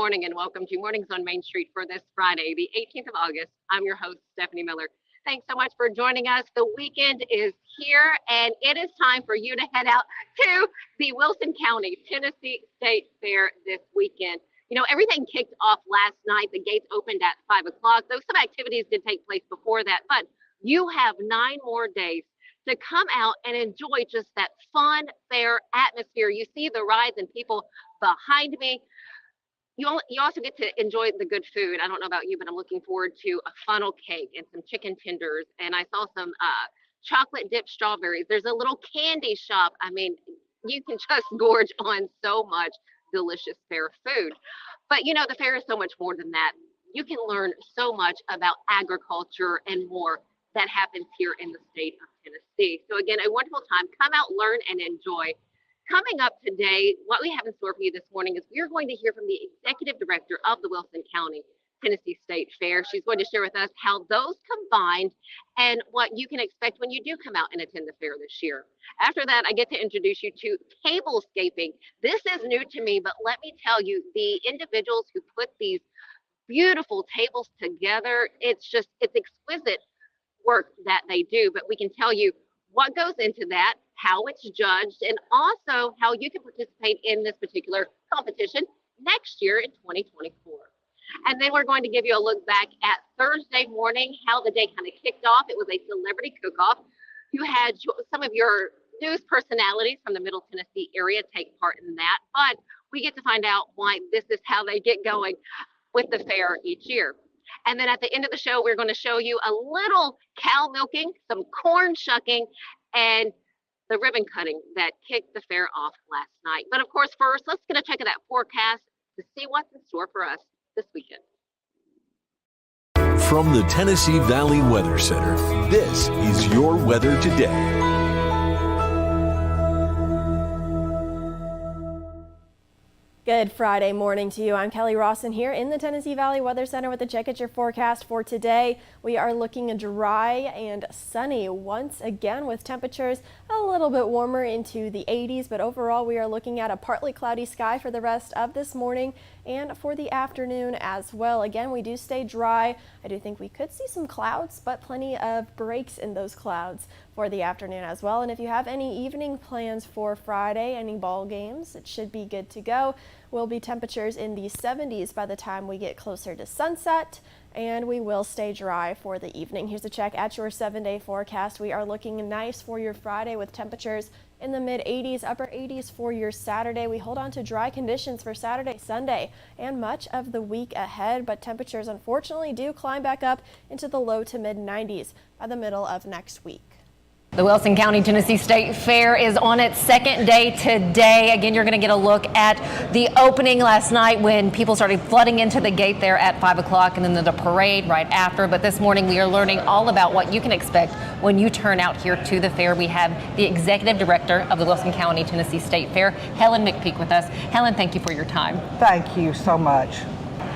morning and welcome to Mornings on Main Street for this Friday, the 18th of August. I'm your host, Stefanie Miller. Thanks so much for joining us. The weekend is here and it is time for you to head out to the Wilson County Tennessee State Fair this weekend. You know, everything kicked off last night. The gates opened at 5 o'clock, though some activities did take place before that, but you have 9 more days to come out and enjoy just that fun fair atmosphere. You see the rides and people behind me. You also get to enjoy the good food. I don't know about you, but I'm looking forward to a funnel cake and some chicken tenders. And I saw some chocolate dipped strawberries. There's a little candy shop. I mean, you can just gorge on so much delicious fair food. But you know, the fair is so much more than that. You can learn so much about agriculture and more that happens here in the state of Tennessee. So again, a wonderful time. Come out, learn, and enjoy. Coming up today, what we have in store for you this morning is we are going to hear from the executive director of the Wilson County Tennessee State Fair. She's going to share with us how those combined and what you can expect when you do come out and attend the fair this year. After that, I get to introduce you to tablescaping. This is new to me, but let me tell you, the individuals who put these beautiful tables together, it's exquisite work that they do, but we can tell you what goes into that, how it's judged, and also how you can participate in this particular competition next year in 2024. And then we're going to give you a look back at Thursday morning, how the day kind of kicked off. It was a celebrity cook-off. You had some of your news personalities from the Middle Tennessee area take part in that, but we get to find out why this is how they get going with the fair each year. And then at the end of the show, we're going to show you a little cow milking, some corn shucking, and the ribbon cutting that kicked the fair off last night. But of course, first, let's get a check of that forecast to see what's in store for us this weekend. From the Tennessee Valley Weather Center, this is your weather today. Good Friday morning to you. I'm Kelly Rawson here in the Tennessee Valley Weather Center with a check at your forecast for today. We are looking dry and sunny once again with temperatures a little bit warmer into the 80s, but overall we are looking at a partly cloudy sky for the rest of this morning and for the afternoon as well. Again, we do stay dry. I do think we could see some clouds, but plenty of breaks in those clouds for the afternoon as well. And if you have any evening plans for Friday, any ball games, it should be good to go. Will be temperatures in the 70s by the time we get closer to sunset, and we will stay dry for the evening. Here's a check at your 7-day forecast. We are looking nice for your Friday with temperatures in the mid 80s, upper 80s for your Saturday. We hold on to dry conditions for Saturday, Sunday, and much of the week ahead, but temperatures unfortunately do climb back up into the low to mid 90s by the middle of next week. The Wilson County Tennessee State Fair is on its second day today. Again, you're going to get a look at the opening last night when people started flooding into the gate there at 5 o'clock, and then the parade right after. But this morning we are learning all about what you can expect when you turn out here to the fair. We have the executive director of the Wilson County Tennessee State Fair, Helen McPeak, with us. Helen, thank you for your time. Thank you so much.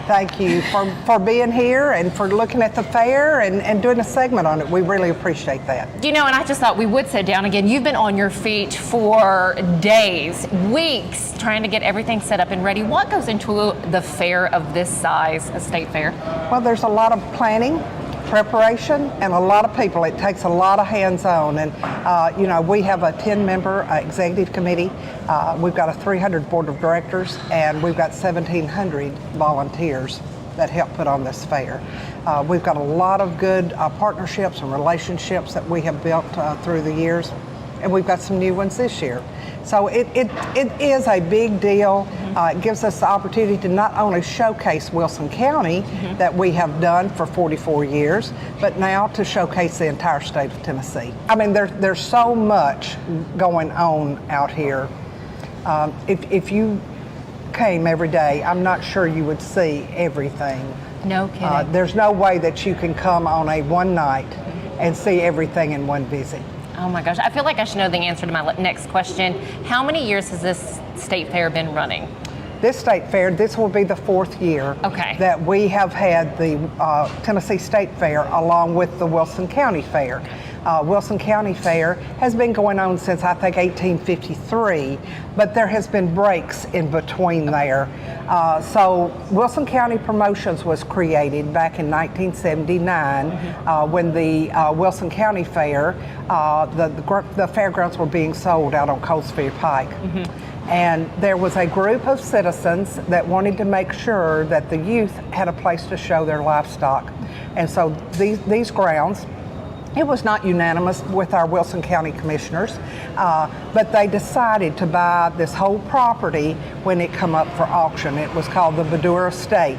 Thank you for being here and for looking at the fair and doing a segment on it. We really appreciate that. You know, and I just thought we would sit down again. You've been on your feet for days, weeks, trying to get everything set up and ready. What goes into the fair of this size, a state fair? Well, there's a lot of planning, preparation, and a lot of people. It takes a lot of hands-on, and you know, we have a 10-member executive committee. We've got a 300 board of directors, and we've got 1,700 volunteers that help put on this fair. We've got a lot of good partnerships and relationships that we have built through the years, and we've got some new ones this year. So it is a big deal. It gives us the opportunity to not only showcase Wilson County that we have done for 44 years, but now to showcase the entire state of Tennessee. I mean, there's so much going on out here. If you came every day, I'm not sure you would see everything. No kidding. There's no way that you can come on a one night and see everything in one visit. Oh my gosh, I feel like I should know the answer to my next question. How many years has this state fair been running? This state fair, this will be the 4th year that we have had the Tennessee State Fair along with the Wilson County Fair. Wilson County Fair has been going on since I think 1853, but there has been breaks in between there. So Wilson County Promotions was created back in 1979 when the Wilson County Fair, the fairgrounds were being sold out on Coldsphere Pike. And there was a group of citizens that wanted to make sure that the youth had a place to show their livestock. And so these grounds, it was not unanimous with our Wilson County commissioners, but they decided to buy this whole property when it come up for auction. It was called the Badura Estate.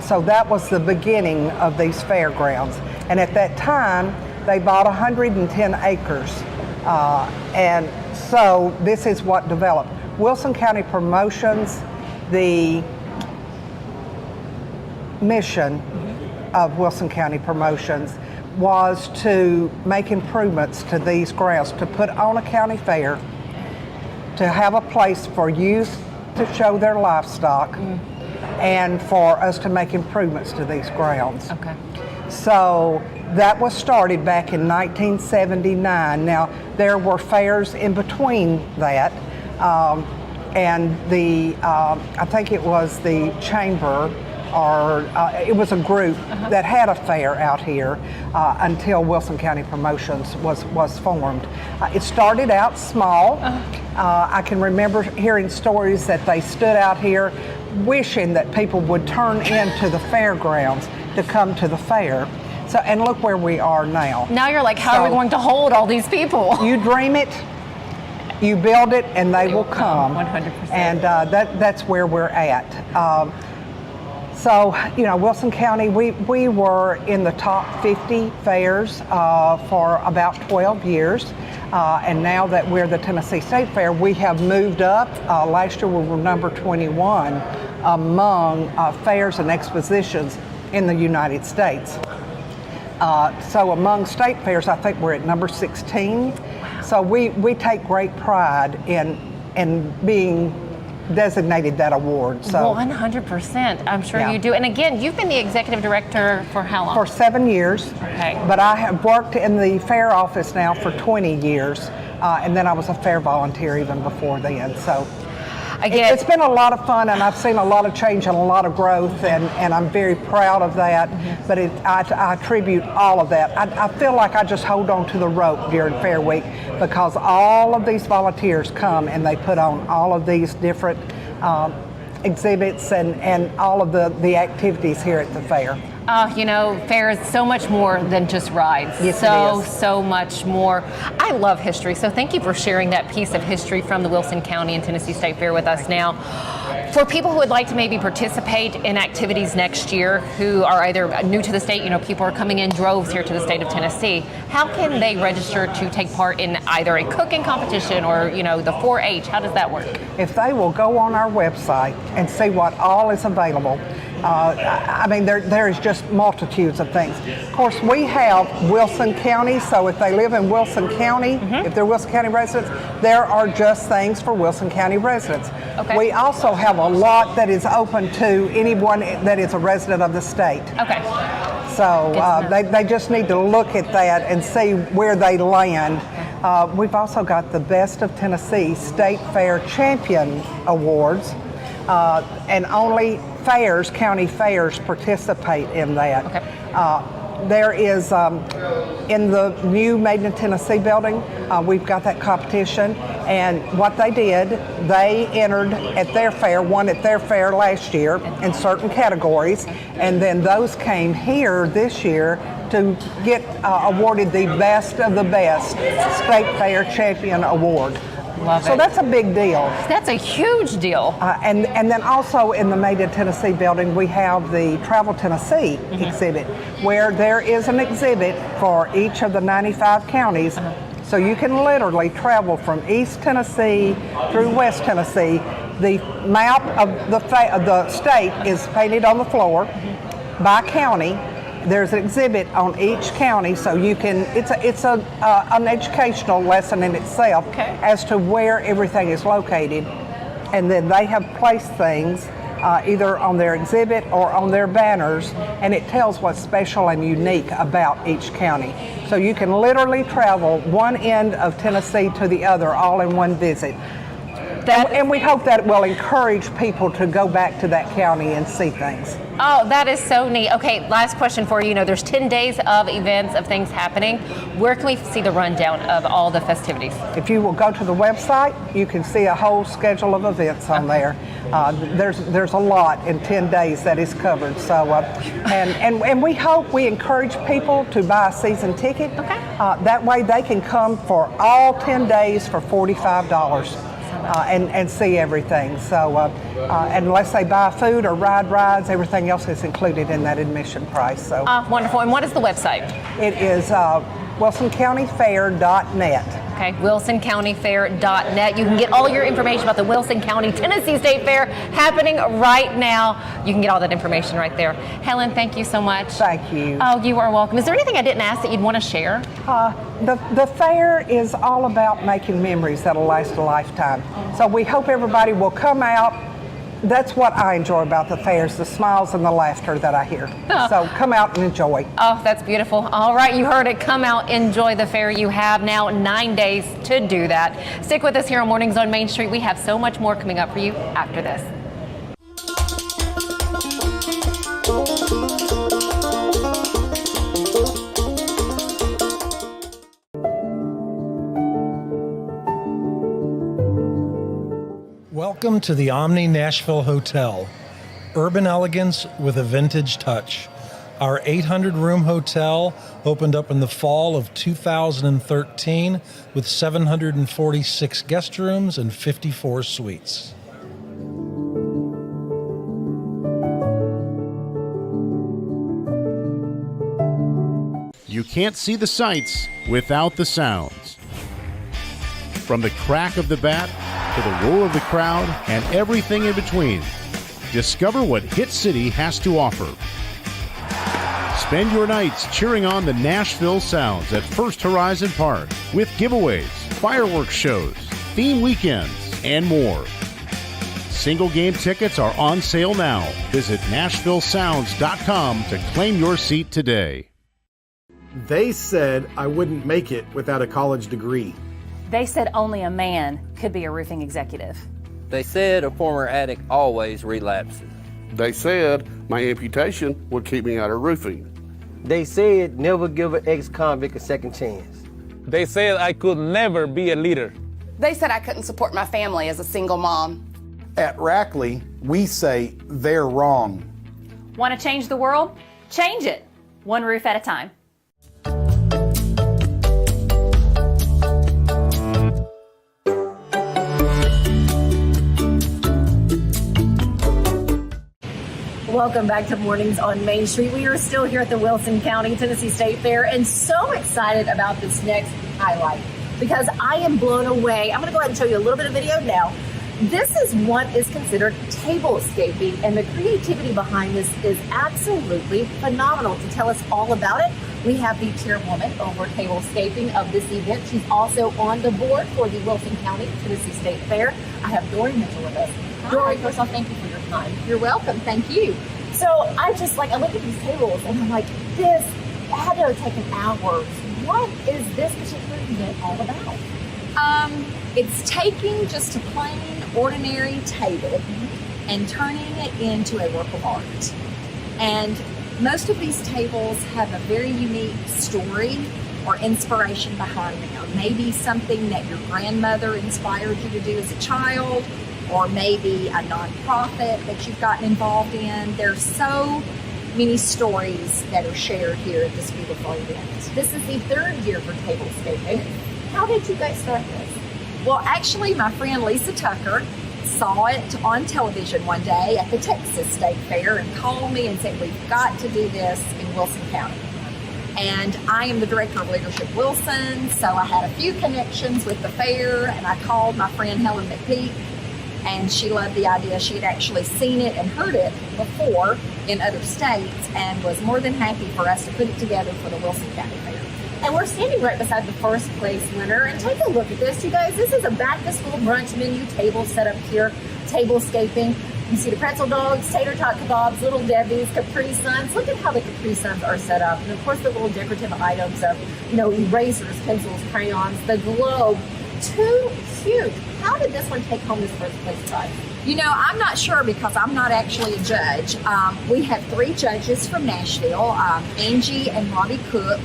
So that was the beginning of these fairgrounds. And at that time, they bought 110 acres. And so this is what developed. Wilson County Promotions, the mission of Wilson County Promotions was to make improvements to these grounds, to put on a county fair, to have a place for youth to show their livestock, and for us to make improvements to these grounds. Okay. So that was started back in 1979. Now, there were fairs in between that, and I think it was the chamber, or it was a group that had a fair out here until Wilson County Promotions was formed. It started out small. I can remember hearing stories that they stood out here wishing that people would turn into the fairgrounds to come to the fair. So, and look where we are now. Now you're like, how are we going to hold all these people? You dream it, you build it, and they will come. 100%. And that's where we're at. So, you know, Wilson County, we were in the top 50 fairs for about 12 years. And now that we're the Tennessee State Fair, we have moved up. Last year we were number 21 among fairs and expositions in the United States. So among state fairs, I think we're at number 16. So we take great pride in being designated that award. So 100%, I'm sure Yeah. you do. And again, you've been the executive director for how long? for 7 years. Okay. But I have worked in the fair office now for 20 years. And then I was a fair volunteer even before then. So Again, it's been a lot of fun, and I've seen a lot of change and a lot of growth, and I'm very proud of that. But I attribute all of that. I feel like I just hold on to the rope during Fair Week because all of these volunteers come and they put on all of these different exhibits and all of the activities here at the fair. you know, fair is so much more than just rides. Yes, so, it is. so much more. I love history, so thank you for sharing that piece of history from the Wilson County and Tennessee State Fair with us now. For people who would like to maybe participate in activities next year who are either new to the state, you know, people are coming in droves here to the state of Tennessee, how can they register to take part in either a cooking competition or, you know, the 4-H? How does that work? If they will go on our website and see what all is available, I mean, there is just multitudes of things. Of course, we have Wilson County, so if they live in Wilson County, if they're Wilson County residents, there are just things for Wilson County residents. Okay. We also have a lot that is open to anyone that is a resident of the state. Okay. So they just need to look at that and see where they land. We've also got the Best of Tennessee State Fair Champion Awards, and only fairs, county fairs, participate in that. Okay. There is, in the new Made in Tennessee building, we've got that competition, and what they did, they entered at their fair, won at their fair last year in certain categories, and then those came here this year to get awarded the Best of the Best State Fair Champion Award. Love So it. that's a big deal. That's a huge deal. And then also in the Made in Tennessee building, we have the Travel Tennessee exhibit, where there is an exhibit for each of the 95 counties. So you can literally travel from East Tennessee through West Tennessee. The map of the state is painted on the floor by county. There's an exhibit on each county, so you can. It's an educational lesson in itself Okay. as to where everything is located, and then they have placed things either on their exhibit or on their banners, and it tells what's special and unique about each county. So you can literally travel one end of Tennessee to the other all in one visit. And we hope that it will encourage people to go back to that county and see things. Oh, that is so neat. Okay, last question for you. You know, there's 10 days of events, of things happening. Where can we see the rundown of all the festivities? If you will go to the website, you can see a whole schedule of events on there. There's a lot in 10 days that is covered. So, and we encourage people to buy a season ticket. Okay. That way they can come for all 10 days for $45. And see everything. So unless they buy food or ride rides, everything else is included in that admission price. So wonderful. And what is the website? It is wilsoncountyfair.net. Okay, wilsoncountyfair.net. You can get all your information about the Wilson County Tennessee State Fair happening right now. You can get all that information right there. Helen, thank you so much. Thank you. Oh, you are welcome. Is there anything I didn't ask that you'd want to share? The fair is all about making memories that'll last a lifetime. So we hope everybody will come out. That's what I enjoy about the fairs, the smiles and the laughter that I hear. Oh. So come out and enjoy. Oh, that's beautiful. All right, you heard it. Come out, enjoy the fair. You have now 9 days to do that. Stick with us here on Mornings on Main Street. We have so much more coming up for you after this. Welcome to the Omni Nashville Hotel. Urban elegance with a vintage touch. Our 800-room hotel opened up in the fall of 2013 with 746 guest rooms and 54 suites. You can't see the sights without the sounds. From the crack of the bat to the roar of the crowd and everything in between, discover what Hit City has to offer. Spend your nights cheering on the Nashville Sounds at First Horizon Park with giveaways, fireworks shows, theme weekends, and more. Single game tickets are on sale now. Visit NashvilleSounds.com to claim your seat today. They said I wouldn't make it without a college degree. They said only a man could be a roofing executive. They said a former addict always relapses. They said my amputation would keep me out of roofing. They said never give an ex-convict a second chance. They said I could never be a leader. They said I couldn't support my family as a single mom. At Rackley, we say they're wrong. Want to change the world? Change it, one roof at a time. Welcome back to Mornings on Main Street. We are still here at the Wilson County Tennessee State Fair and so excited about this next highlight because I am blown away. I'm going to go ahead and show you a little bit of video now. This is what is considered tablescaping, and the creativity behind this is absolutely phenomenal. To tell us all about it, we have the chairwoman over tablescaping of this event. She's also on the board for the Wilson County Tennessee State Fair. I have Dorie Mitchell with us. Dorie, first off, thank you for your time. You're welcome. Thank you. So I look at these tables and I'm like, this had to have taken hours. What is this particular event all about? It's taking just a plain, ordinary table and turning it into a work of art. And most of these tables have a very unique story or inspiration behind them. Maybe something that your grandmother inspired you to do as a child, or maybe a nonprofit that you've gotten involved in. There's so many stories that are shared here at this beautiful event. This is the third year for tablescaping. How did you guys start this? Well, actually, my friend Lisa Tucker saw it on television one day at the Texas State Fair and called me and said, we've got to do this in Wilson County. And I am the director of Leadership Wilson, so I had a few connections with the fair, and I called my friend Helen McPeak, and she loved the idea. She had actually seen it and heard it before in other states and was more than happy for us to put it together for the Wilson County Fair. And we're standing right beside the first place winner. And take a look at this, you guys. This is a back-to-school brunch menu table set up here, tablescaping. You see the pretzel dogs, tater tot kebabs, Little Debbie's, Capri Suns. Look at how the Capri Suns are set up. And of course the little decorative items of, erasers, pencils, crayons, the globe. Too cute. How did this one take home this first place prize? I'm not sure because I'm not actually a judge. We have 3 judges from Nashville, Angie and Robbie Cook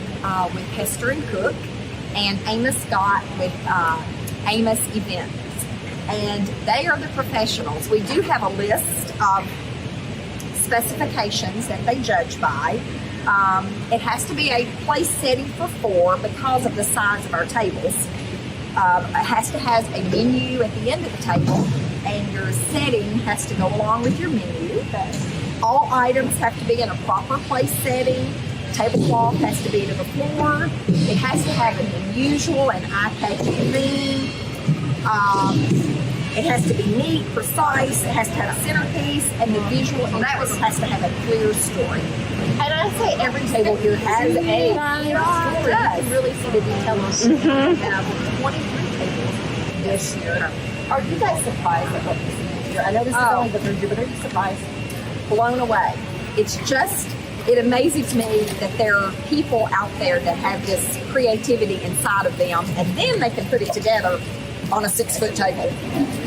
with Hester and Cook, and Amos Scott with Amos Events. And they are the professionals. We do have a list of specifications that they judge by. It has to be a place setting for 4 because of the size of our tables. It has to have a menu at the end of the table, and your setting has to go along with your menu. All items have to be in a proper place setting. Tablecloth has to be to the floor. It has to have an unusual and eye-catching theme. It has to be neat, precise. It has to have a centerpiece, and the visual interest has to have a clear story. And I say every table here has a story. You can really see the detail on it. We have 23 tables this year. Are you guys surprised at what you see this year? I know this is only the 3rd year, but are you surprised? Blown away. It amazes me that there are people out there that have this creativity inside of them, and then they can put it together on a 6-foot table.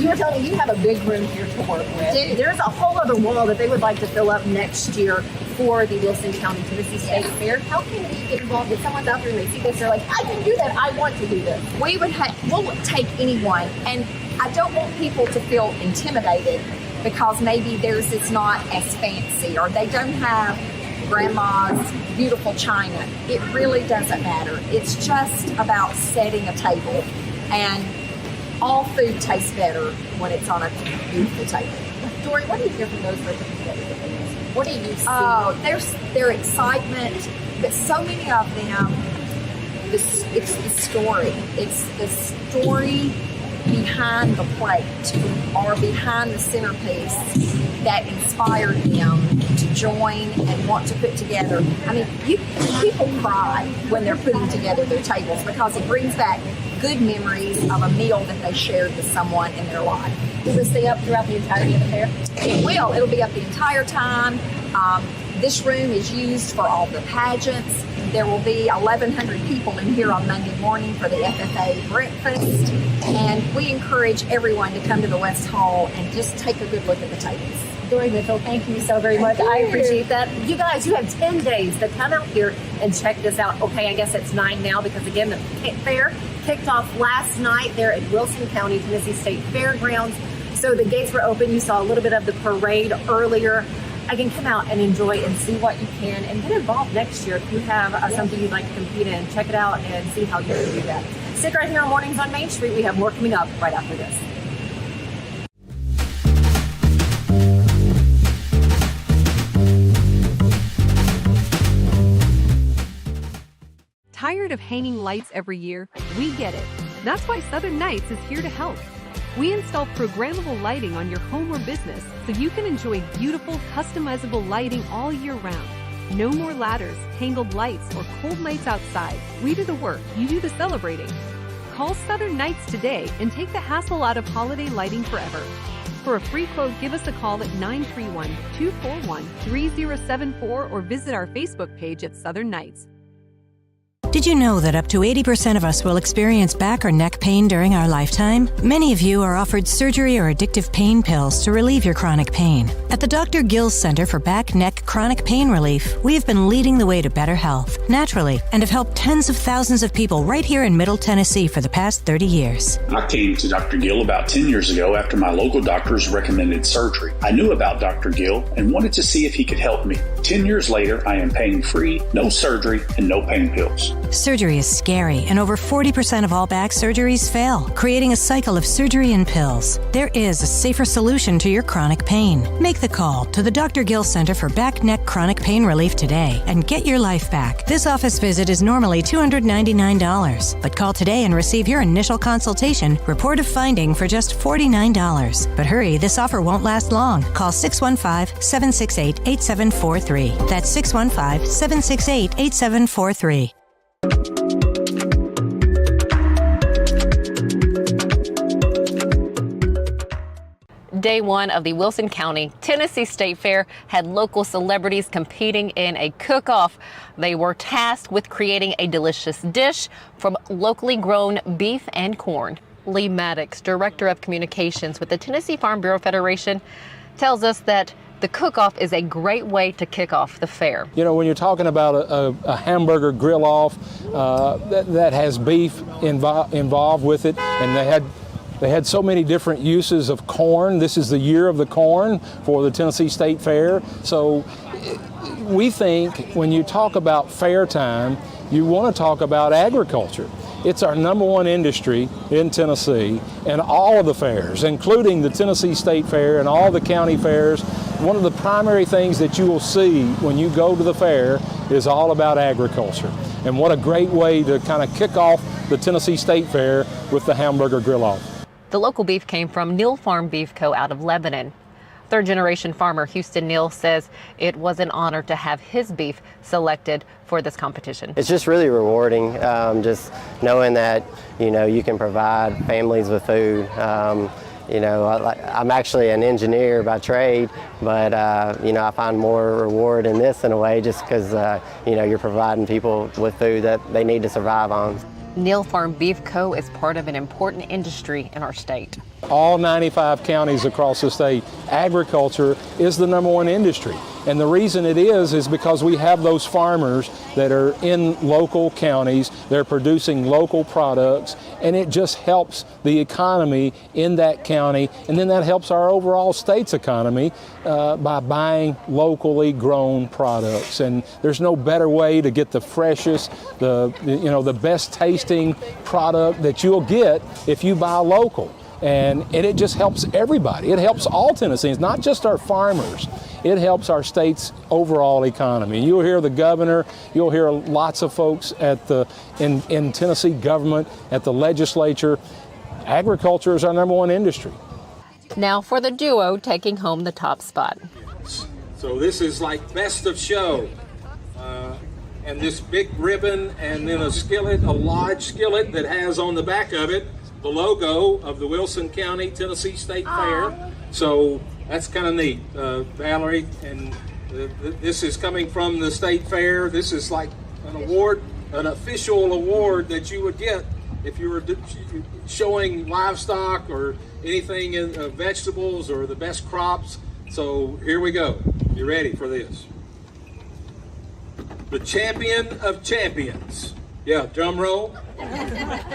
You were telling me you have a big room here to work with. There's a whole other wall that they would like to fill up next year for the Wilson County Tennessee State Fair. How can we get involved? If someone's out there and they see this, they're like, I can do that. I want to do this. We'll take anyone, and I don't want people to feel intimidated because maybe theirs is not as fancy or they don't have grandma's beautiful china. It really doesn't matter. It's just about setting a table, and all food tastes better when it's on a beautiful table. Dorie, what do you hear from those that are together? What do you see? Oh, their excitement, but so many of them, it's the story. It's the story behind the plate or behind the centerpiece that inspired them to join and want to put together. I mean, people cry when they're putting together their tables because it brings back good memories of a meal that they shared with someone in their life. Will this stay up throughout the entirety of the fair? It will. It'll be up the entire time. This room is used for all the pageants. There will be 1,100 people in here on Monday morning for the FFA breakfast. And we encourage everyone to come to the West Hall and just take a good look at the tables. Dorie Mitchell, thank you so very much. I appreciate that. You guys, you have 10 days to come out here and check this out. Okay, I guess it's 9 now because, again, the fair kicked off last night there at Wilson County Tennessee State Fairgrounds. So the gates were open. You saw a little bit of the parade earlier. Again, come out and enjoy and see what you can and get involved next year. If you have something you'd like to compete in, check it out and see how you can do that. Stick right here on Mornings on Main Street. We have more coming up right after this. Tired of hanging lights every year? We get it. That's why Southern Nights is here to help. We install programmable lighting on your home or business so you can enjoy beautiful, customizable lighting all year round. No more ladders, tangled lights, or cold nights outside. We do the work, you do the celebrating. Call Southern Nights today and take the hassle out of holiday lighting forever. For a free quote, give us a call at 931-241-3074 or visit our Facebook page at Southern Nights. Did you know that up to 80% of us will experience back or neck pain during our lifetime? Many of you are offered surgery or addictive pain pills to relieve your chronic pain. At the Dr. Gill's Center for Back, Neck, Chronic Pain Relief, we have been leading the way to better health, naturally, and have helped tens of thousands of people right here in Middle Tennessee for the past 30 years. I came to Dr. Gill about 10 years ago after my local doctors recommended surgery. I knew about Dr. Gill and wanted to see if he could help me. 10 years later, I am pain-free, no surgery, and no pain pills. Surgery is scary, and over 40% of all back surgeries fail, creating a cycle of surgery and pills. There is a safer solution to your chronic pain. Make the call to the Dr. Gill Center for Back, Neck, Chronic Pain Relief today and get your life back. This office visit is normally $299, but call today and receive your initial consultation, report of finding for just $49. But hurry, this offer won't last long. Call 615-768-8743. That's 615-768-8743. Day one of the Wilson County Tennessee State Fair had local celebrities competing in a cook-off. They were tasked with creating a delicious dish from locally grown beef and corn. Lee Maddox, Director of Communications with the Tennessee Farm Bureau Federation, tells us that the cook-off is a great way to kick off the fair. You know, when you're talking about a hamburger grill-off that has beef involved with it, and they had so many different uses of corn. This is the year of the corn for the Tennessee State Fair. So we think when you talk about fair time, you want to talk about agriculture. It's our #1 industry in Tennessee, and all of the fairs, including the Tennessee State Fair and all the county fairs. One of the primary things that you will see when you go to the fair is all about agriculture. And what a great way to kind of kick off the Tennessee State Fair with the Hamburger Grill-Off. The local beef came from Neal Farm Beef Co. out of Lebanon. Third-generation farmer Houston Neal says it was an honor to have his beef selected for this competition. It's just really rewarding, just knowing that, you know, you can provide families with food. You know, I'm actually an engineer by trade, but, you know, I find more reward in this in a way just because, you know, you're providing people with food that they need to survive on. Neal Farm Beef Co. is part of an important industry in our state. All 95 counties across the state, agriculture is the #1 industry. And the reason it is because we have those farmers that are in local counties, they're producing local products, and it just helps the economy in that county, and then that helps our overall state's economy by buying locally grown products. And there's no better way to get the freshest, the best tasting product that you'll get if you buy local. And it just helps everybody. It helps all Tennesseans, not just our farmers. It helps our state's overall economy. You'll hear the governor, you'll hear lots of folks in Tennessee government, at the legislature. Agriculture is our #1 industry. Now for the duo taking home the top spot. So this is like best of show. And this big ribbon, and then a skillet, a large skillet that has on the back of it the logo of the Wilson County Tennessee State Fair. So that's kind of neat, Valerie. And this is coming from the State Fair. This is like an award, an official award that you would get if you were showing livestock or anything in vegetables or the best crops. So here we go. You ready for this? The champion of champions. Yeah, drum roll.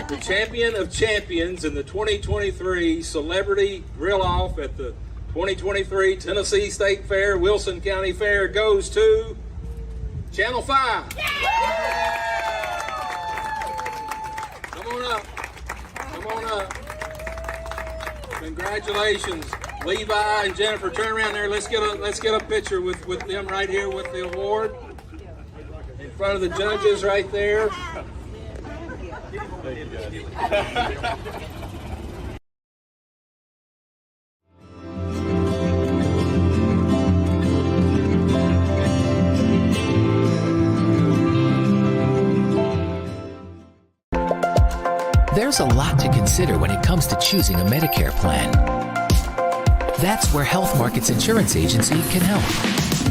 The champion of champions in the 2023 Celebrity Grill-Off at the 2023 Tennessee State Fair, Wilson County Fair goes to Channel 5. Come on up. Come on up. Congratulations. Levi and Jennifer, turn around there. Let's get a picture with them right here with the award. In front of the judges right there. There's a lot to consider when it comes to choosing a Medicare plan. That's where Health Markets Insurance Agency can help.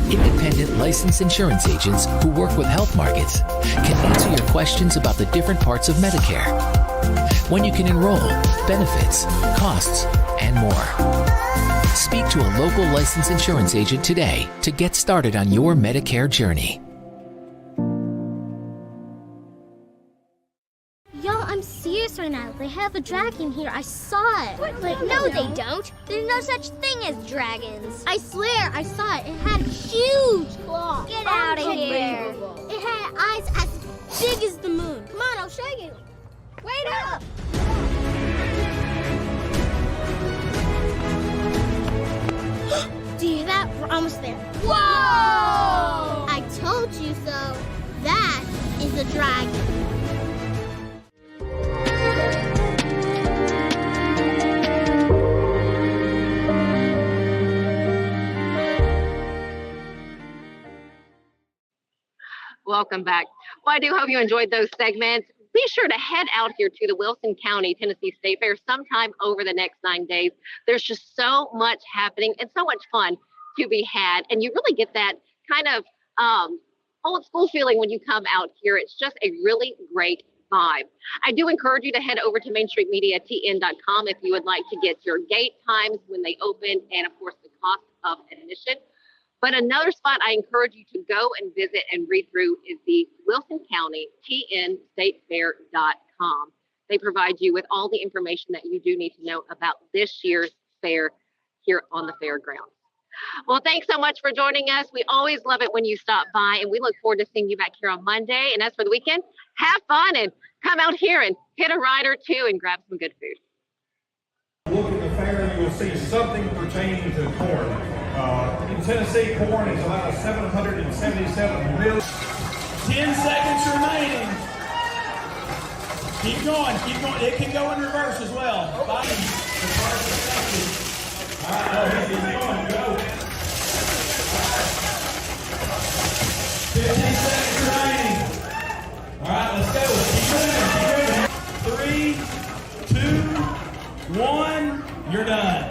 Independent licensed insurance agents who work with Health Markets can answer your questions about the different parts of Medicare, when you can enroll, benefits, costs, and more. Speak to a local licensed insurance agent today to get started on your Medicare journey. Y'all, I'm serious right now. They have a dragon here. I saw it. Like, no, they don't. There's no such thing as dragons. I swear, I saw it. It had huge claws. Get out of here. It had eyes as big as the moon. Come on, I'll show you. Wait up. Do you hear that? We're almost there. Whoa! I told you so. That is a dragon. Welcome back. Well, I do hope you enjoyed those segments. be sure to head out here to the Wilson County Tennessee State Fair sometime over the next 9 days. There's just so much happening and so much fun to be had. And you really get that kind of old school feeling when you come out here. It's just a really great vibe. I do encourage you to head over to mainstreetmediatn.com if you would like to get your gate times when they open and, of course, the cost of admission. But another spot I encourage you to go and visit and read through is the Wilson County TNStateFair.com. They provide you with all the information that you do need to know about this year's fair here on the fairgrounds. Well, thanks so much for joining us. We always love it when you stop by, and we look forward to seeing you back here on Monday. And as for the weekend, have fun and come out here and hit a ride or two and grab some good food. Look at the fair, you will see something pertaining to corn. In Tennessee, corn is about 777 million. 10 seconds remaining. Keep going, keep going. It can go in reverse as well. Biden, the card is effective. All right, keep going, go. 15 seconds remaining. All right, let's go. Keep moving, keep moving. 3, 2, 1, you're done.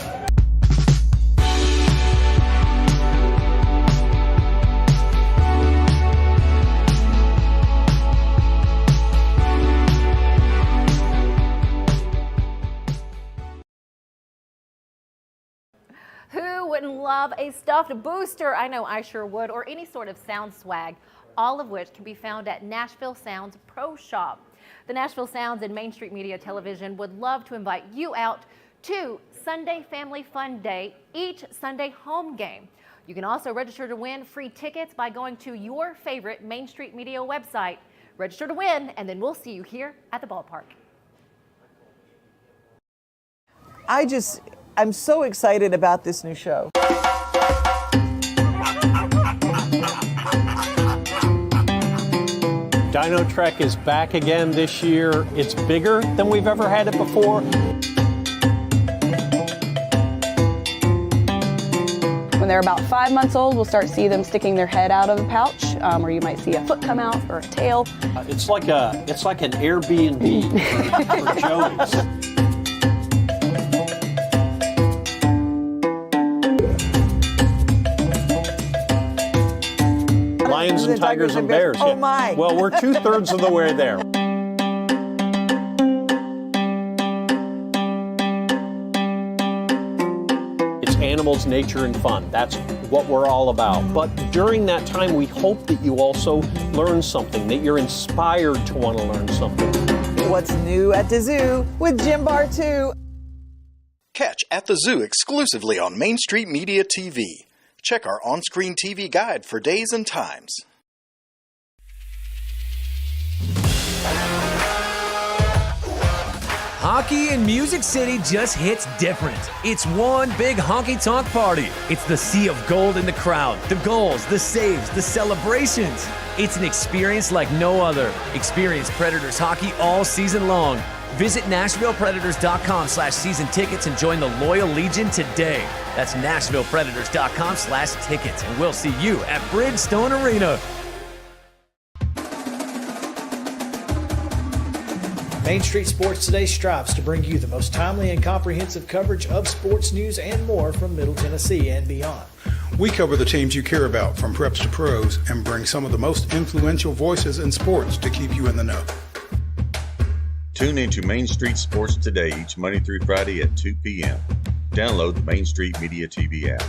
Who wouldn't love a stuffed booster? I know I sure would, or any sort of sound swag, all of which can be found at Nashville Sounds Pro Shop. The Nashville Sounds and Main Street Media Television would love to invite you out to Sunday Family Fun Day, each Sunday home game. You can also register to win free tickets by going to your favorite Main Street Media website. Register to win, and then we'll see you here at the ballpark. I'm so excited about this new show. Dino Trek is back again this year. It's bigger than we've ever had it before. When they're about 5 months old, we'll start to see them sticking their head out of the pouch, or you might see a foot come out or a tail. It's like an Airbnb for Joey's. Lions and tigers and bears. Oh my. Well, we're 2/3 of the way there. It's animals, nature, and fun. That's what we're all about. But during that time, we hope that you also learn something, that you're inspired to want to learn something. What's new at the zoo with Jim Bartu. Catch At the Zoo exclusively on Main Street Media TV. Check our on-screen TV guide for days and times. Hockey in Music City just hits different. It's one big honky-tonk party. It's the sea of gold in the crowd, the goals, the saves, the celebrations. It's an experience like no other. Experience Predators hockey all season long. Visit NashvillePredators.com/season tickets and join the Loyal Legion today. That's NashvillePredators.com/tickets, and we'll see you at Bridgestone Arena. Main Street Sports Today strives to bring you the most timely and comprehensive coverage of sports news and more from Middle Tennessee and beyond. We cover the teams you care about from preps to pros and bring some of the most influential voices in sports to keep you in the know. Tune into Main Street Sports Today each Monday through Friday at 2 p.m. Download the Main Street Media TV app.